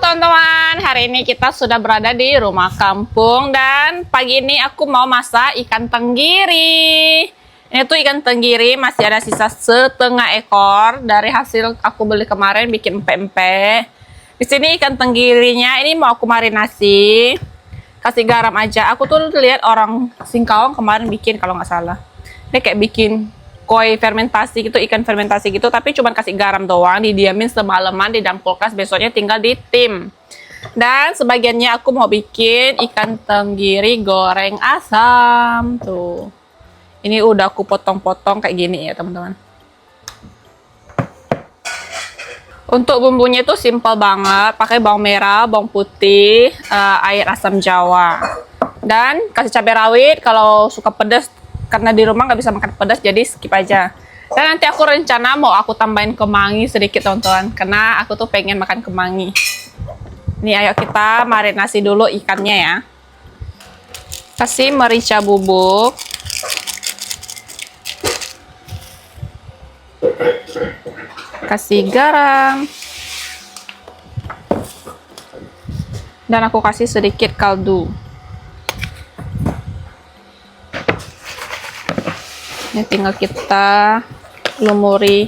teman-teman, hari ini kita sudah berada di rumah kampung dan pagi ini aku mau masak ikan tenggiri. Ini tuh ikan tenggiri masih ada sisa setengah ekor dari hasil aku beli kemarin bikin empek-empek. Di sini ikan tenggirinya ini mau aku marinasi, kasih garam aja. Aku tuh lihat orang Singkawang kemarin bikin kalau nggak salah. Dia kayak bikin koi fermentasi gitu, ikan fermentasi gitu, tapi cuma kasih garam doang, didiamin semalaman di dalam kulkas, besoknya tinggal ditim. Dan sebagiannya aku mau bikin ikan tenggiri goreng asam tuh. Ini udah aku potong-potong kayak gini ya teman-teman. Untuk bumbunya itu simple banget, pakai bawang merah, bawang putih, air asam jawa, dan kasih cabai rawit. Kalau suka pedas, karena di rumah nggak bisa makan pedas, jadi skip aja. Dan nanti aku rencana mau aku tambahin kemangi sedikit teman-teman, karena aku tuh pengen makan kemangi. Ini ayo kita marinasi dulu ikannya ya. Kasih merica bubuk, kasih garam, dan aku kasih sedikit kaldu. Ini tinggal kita lumuri.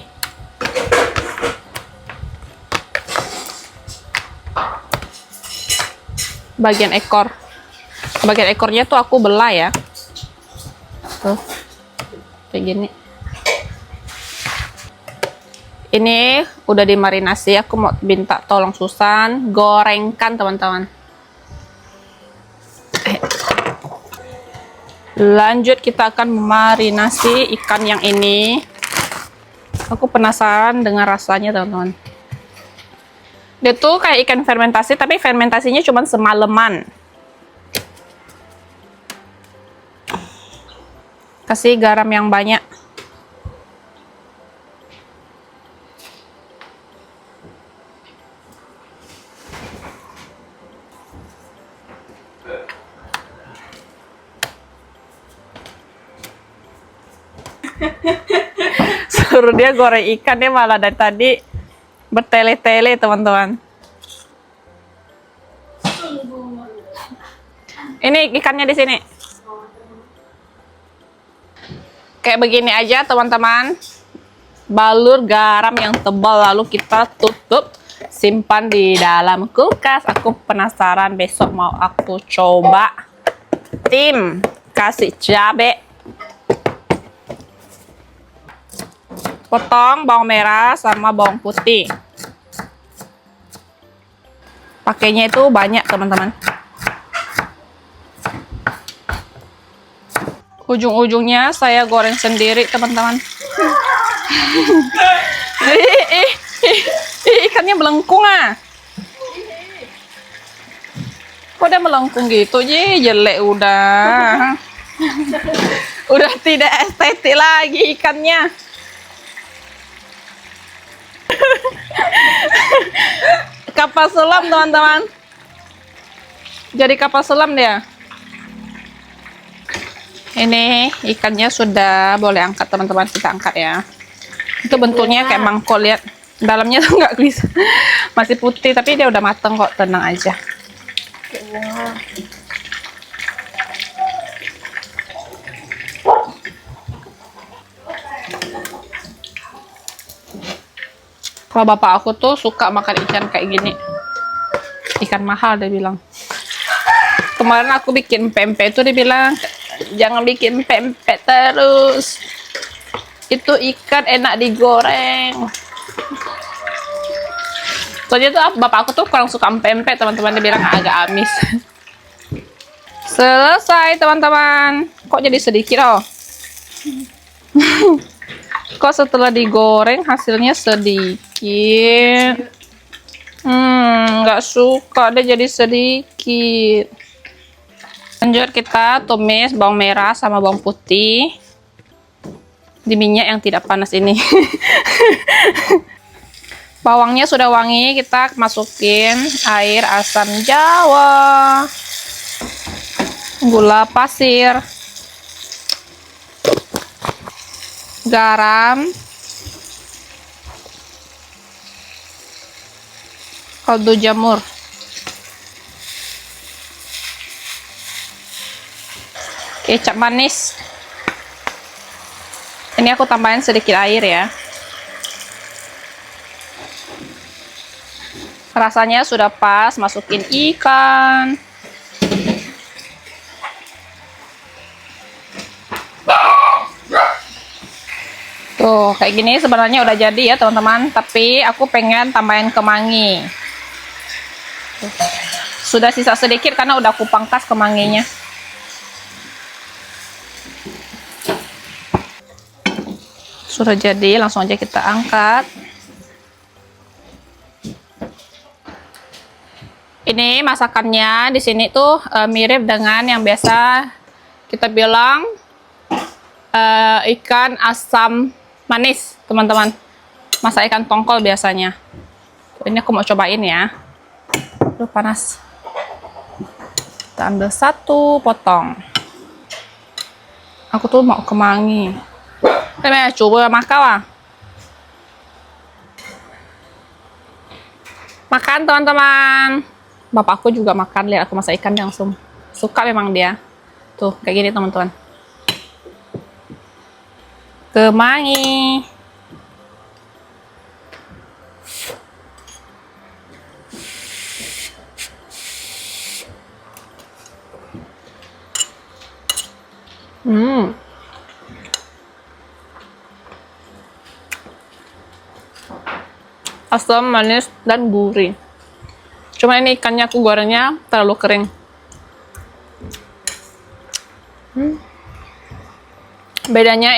Bagian ekor. Bagian ekornya tuh aku belah ya. Tuh. Kayak gini. Ini udah dimarinasi, aku mau minta tolong Susan gorengkan teman-teman. Lanjut kita akan memarinasi ikan yang ini. Aku penasaran dengan rasanya teman-teman. Dia tuh kayak ikan fermentasi, tapi fermentasinya cuma semalaman. Kasih garam yang banyak. Suruh dia goreng ikan, dia malah dari tadi bertele-tele teman-teman. Ini ikannya di sini. Kayak begini aja teman-teman. Balur garam yang tebal, lalu kita tutup, simpan di dalam kulkas. Aku penasaran, besok mau aku coba tim. Kasih cabai, potong bawang merah sama bawang putih. Pakainya itu banyak teman-teman. Ujung-ujungnya saya goreng sendiri teman-teman. Ikannya melengkung ah. Kok dia melengkung gitu? Jelek udah. Udah tidak estetik lagi ikannya. Kapal selam teman-teman. Jadi kapal selam dia. Ini ikannya sudah boleh angkat teman-teman, kita angkat ya. Itu bentuknya kayak mangkok, lihat. Dalamnya tuh nggak bisa. Masih putih tapi dia udah mateng kok, tenang aja. Kalau bapak aku tuh suka makan ikan kayak gini. Ikan mahal dia bilang. Kemarin aku bikin pempek itu dia bilang, jangan bikin pempek terus. Itu ikan enak digoreng. Soalnya tuh bapak aku tuh kurang suka pempek teman-teman, dia bilang agak amis. Selesai teman-teman. Kok jadi sedikit oh? Kok setelah digoreng hasilnya sedikit? Nggak suka dia jadi sedikit. Lanjut kita tumis bawang merah sama bawang putih di minyak yang tidak panas ini. Bawangnya sudah wangi, kita masukin air asam jawa, gula pasir, garam, kaldu jamur. Kecap manis. Ini aku tambahin sedikit air ya. Rasanya sudah pas, masukin ikan. Tuh, kayak gini sebenarnya udah jadi ya teman-teman, tapi aku pengen tambahin kemangi. Tuh. Sudah sisa sedikit karena udah aku pangkas kemanginya. Sudah jadi, langsung aja kita angkat. Ini masakannya di sini tuh mirip dengan yang biasa kita bilang ikan asam manis, teman-teman. Masak ikan tongkol biasanya. Ini aku mau cobain ya. Aduh, panas. Kita ambil 1 potong. Aku tuh mau kemangi. Ini coba makan lah. Makan teman-teman. Bapakku juga makan, lihat aku masak ikan langsung suka memang dia. Tuh, kayak gini teman-teman. Kemangi. Asam, manis, dan gurih. Cuma ini ikannya aku gorengnya terlalu kering. Bedanya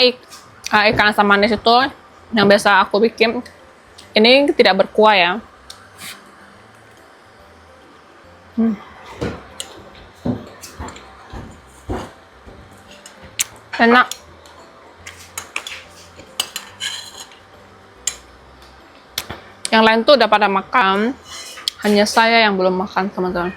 ikan asam manis itu yang biasa aku bikin, ini tidak berkuah ya. Enak. Yang lain tuh udah pada makan, hanya saya yang belum makan teman-teman.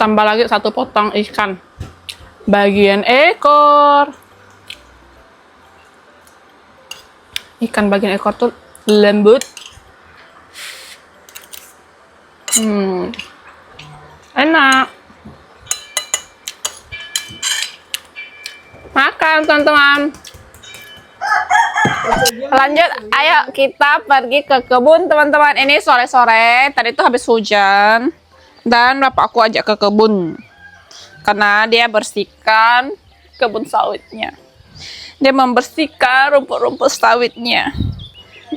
Tambah lagi 1 potong ikan bagian ekor. Ikan bagian ekor tuh lembut. Enak. Makan teman-teman. Lanjut, ayo kita pergi ke kebun teman-teman. Ini sore-sore, tadi tuh habis hujan dan bapak aku ajak ke kebun karena dia bersihkan kebun sawitnya. Dia membersihkan rumput-rumput sawitnya.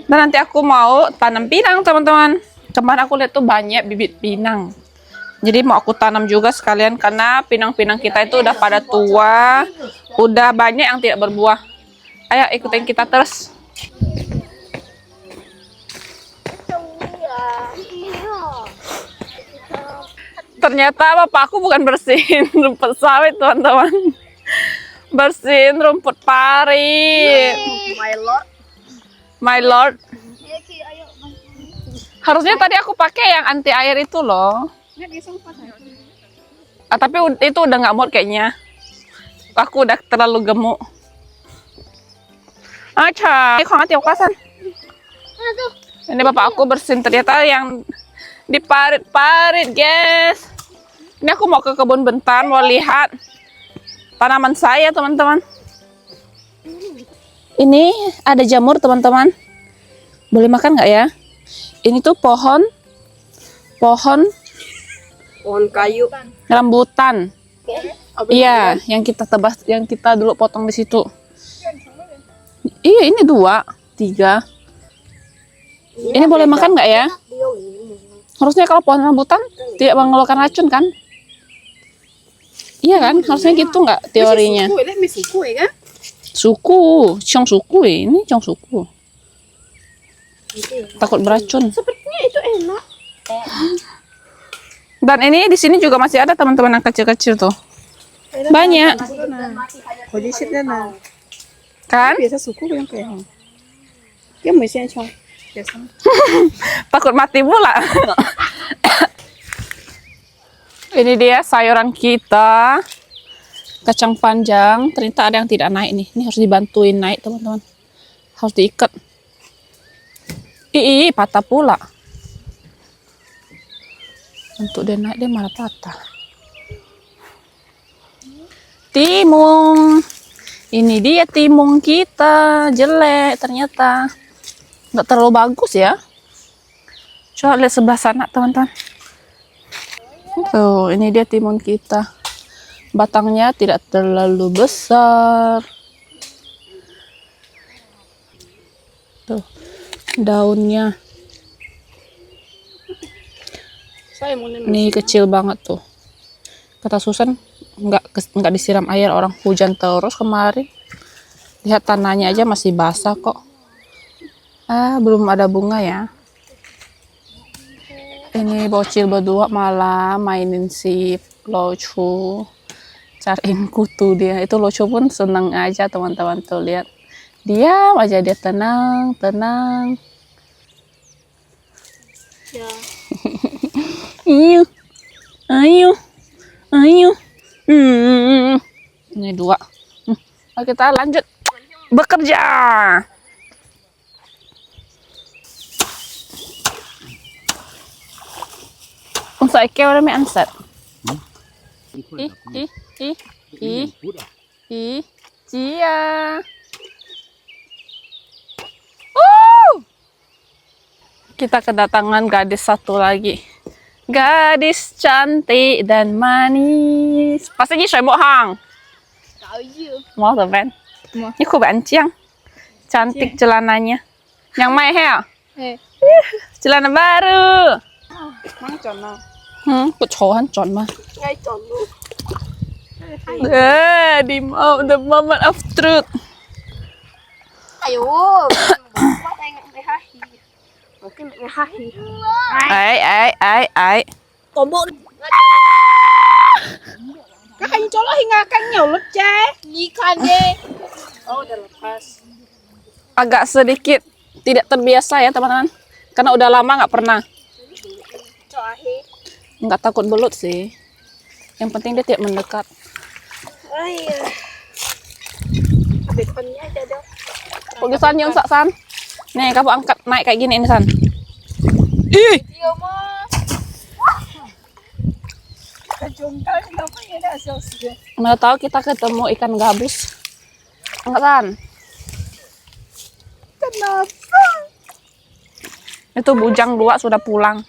Dan nanti aku mau tanam pinang teman-teman. Kemarin aku lihat tuh banyak bibit pinang. Jadi mau aku tanam juga sekalian karena pinang-pinang kita itu udah pada tua, udah banyak yang tidak berbuah. Ayo ikutin kita terus. Ternyata bapak aku bukan bersihin rumput sawit teman-teman, bersihin rumput pari. My lord. Harusnya tadi aku pakai yang anti air itu loh. Tapi itu udah nggak muat kayaknya. Aku udah terlalu gemuk. Acha, ini bapak aku bersihin, ternyata yang diparit-parit, guys. Ini aku mau ke kebun bentar, mau lihat tanaman saya, teman-teman. Ini ada jamur, teman-teman. Boleh makan nggak ya? Ini tuh pohon kayu rambutan. Iya, yang kita tebas, yang kita dulu potong di situ. Iya, ini 2, 3. Ini boleh makan nggak ya? Harusnya kalau pohon rambutan tidak mengeluarkan racun kan? Iya kan? Harusnya gitu nggak teorinya? Suku, ciong suku ini ciong suku. Takut beracun. sepertinya itu enak. Dan ini di sini juga masih ada teman-teman yang kecil-kecil tuh. Banyak. Kan? Biasa suku yang kayak. Dia masih cong. Takut mati pula. Ini dia sayuran kita. Kacang panjang. Ternyata ada yang tidak naik nih. Ini harus dibantuin naik teman-teman. Harus diikat. Ih, patah pula. Untuk dia naik dia malah patah. Timung. Ini dia timung kita. Jelek ternyata. Nggak terlalu bagus ya. Coba lihat sebelah sana teman-teman. Tuh, ini dia timun kita. Batangnya tidak terlalu besar. Tuh, daunnya. Saya mau nemu. Ini kecil banget tuh. Kata Susan, nggak disiram air, orang hujan terus kemarin. Lihat tanahnya aja masih basah kok. Belum ada bunga ya. Ini bocil berdua malah mainin si Lucu, cariin kutu dia. Itu Lucu pun seneng aja teman-teman tuh lihat. Diam aja dia, tenang. Ya. Ayo. Ini dua. Kita lanjut bekerja. Unsa ikaw ora may ansat. Cia. Kita kedatangan gadis satu lagi. Gadis cantik dan manis. Pasti saya mau hang. Mau tuh Ben. Ini kok banciang. Cantik celananya. Yang mai ya? Celana baru. Mang chọn nào? Kok cowok chọn mah. Ngay chọn luôn. The moment of truth. Ayo. Bắt anh mày hahi. Cái mẹ hahi. Ai. Có bộ. Các anh cho nó hình canh nhiều lắm cha. Nhi kan deh. Oh, udah lepas. Agak sedikit tidak terbiasa ya teman-teman. Karena udah lama nggak pernah. Nggak takut belut sih. Yang penting dia tidak mendekat. Depannya aja dong. Pergi San, yung San. Nih, kamu angkat naik kayak gini ini San. Ih. Iya mah. Kejungkal kenapa ya dah sosial. Mana tahu kita ketemu ikan gabus. Angkat San. Kenapa? Itu bujang dua sudah pulang.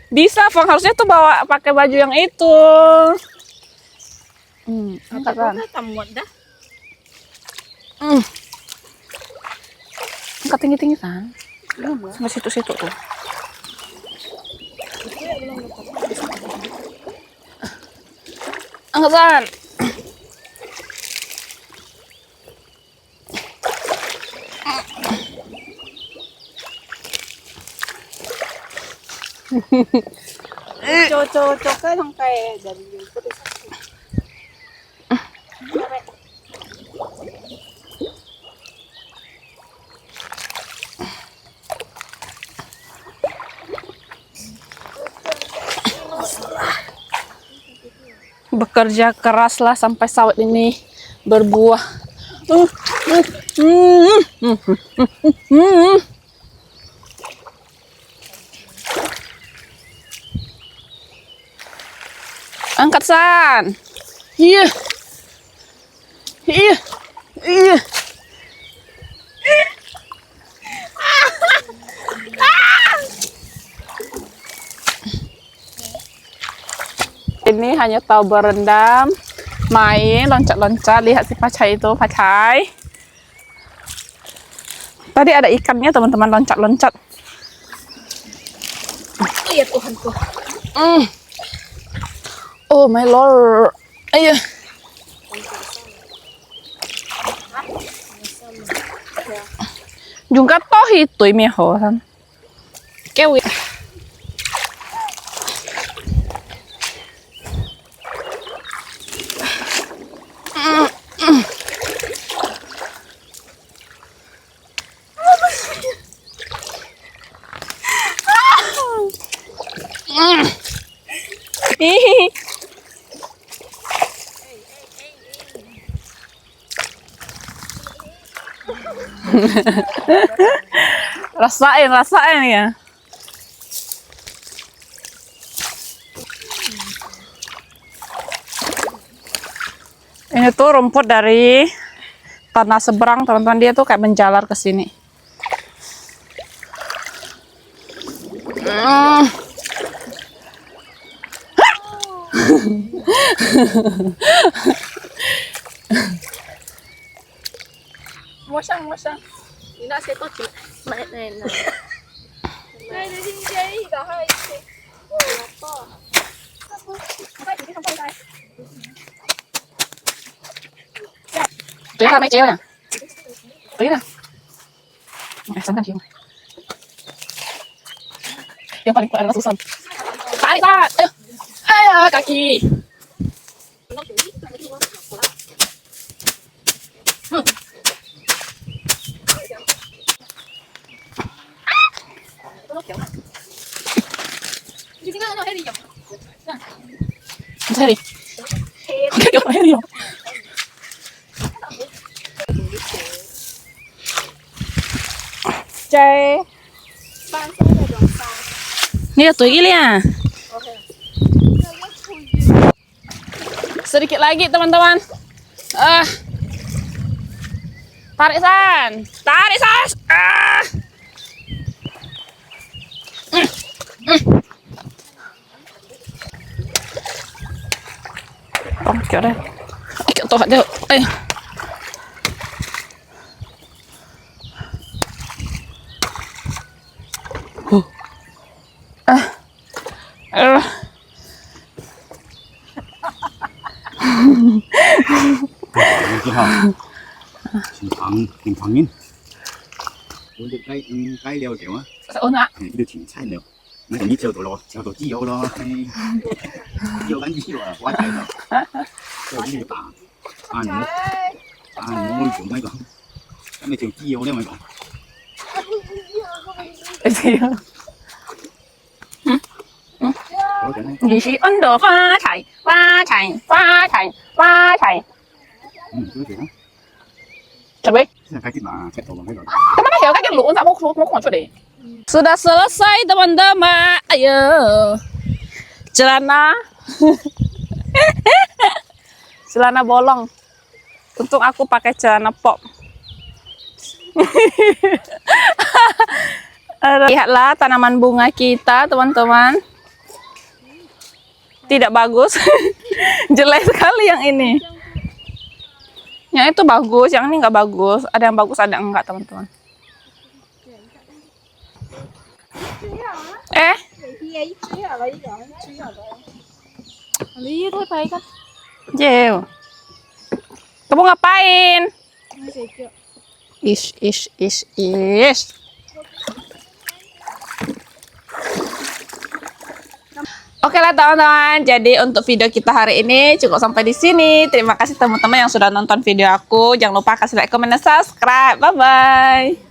Bisa, Fong harusnya tuh bawa pakai baju yang itu. Angkat San. Angkat tinggi-tinggi San. Sampai situ-situ tuh. Angkat San. Cocok kan sampai dari itu. Bekerja keraslah sampai sawit ini berbuah. Angkat San. Iya. Ini hanya tahu berendam, main, loncat-loncat. Lihat si Pacai itu, Pacai. Tadi ada ikannya teman-teman loncat-loncat. Oh ya Tuhanku. Oh my lord. Ayo. Juga toh itu ini hosan. Kewi. Rasain, rasain ya. Ini tuh rumput dari tanah seberang, teman-teman. Dia tuh kayak menjalar ke sini. Mosang. Ini nasi kecil. Này là thiên giấy, rồi hơi. Tuyết ra mấy treo nè. Tuyết ra. Sáng ra chiều. Yang paling kuat adalah Susan. Tarik tak? Ayo, kaki. Sari. Kaki apa ini? Chê. Ban số là đồng sao. Ini tuh gili ya. Sedikit lagi teman-teman. Tarik San. Tarik Sas. Không kiểu đây. Kiểu to được. Đây. Chị hả? Thỉnh thoảng nhìn. Muốn được cái liều kiểu á. Ôn ạ. Được chỉnh sai liều. Nó cũng như chiều tổ chi yếu đó. Chiều gắn chi rồi, quá chạy rồi. Chiều đi tả. Môi của mày còn. Cái này chiều chi yếu đấy mày còn. Cái gì? Gì sĩ Ấn Độ phá chạy. Coba. Kemana ya kakek lu? Enggak mau coba deh. Sudah selesai teman-teman. Ayo. Celana. Celana bolong. Untung aku pakai celana pop. Lihatlah tanaman bunga kita, teman-teman. Tidak bagus. Jelek sekali yang ini. Yang itu bagus, yang ini nggak bagus. Ada yang bagus, ada yang enggak, teman-teman. Lý thôi phải kan? Jel. Kamu ngapain? Ish. Oke lah teman-teman, jadi untuk video kita hari ini cukup sampai di sini. Terima kasih teman-teman yang sudah nonton video aku. Jangan lupa kasih like, comment, dan subscribe. Bye-bye.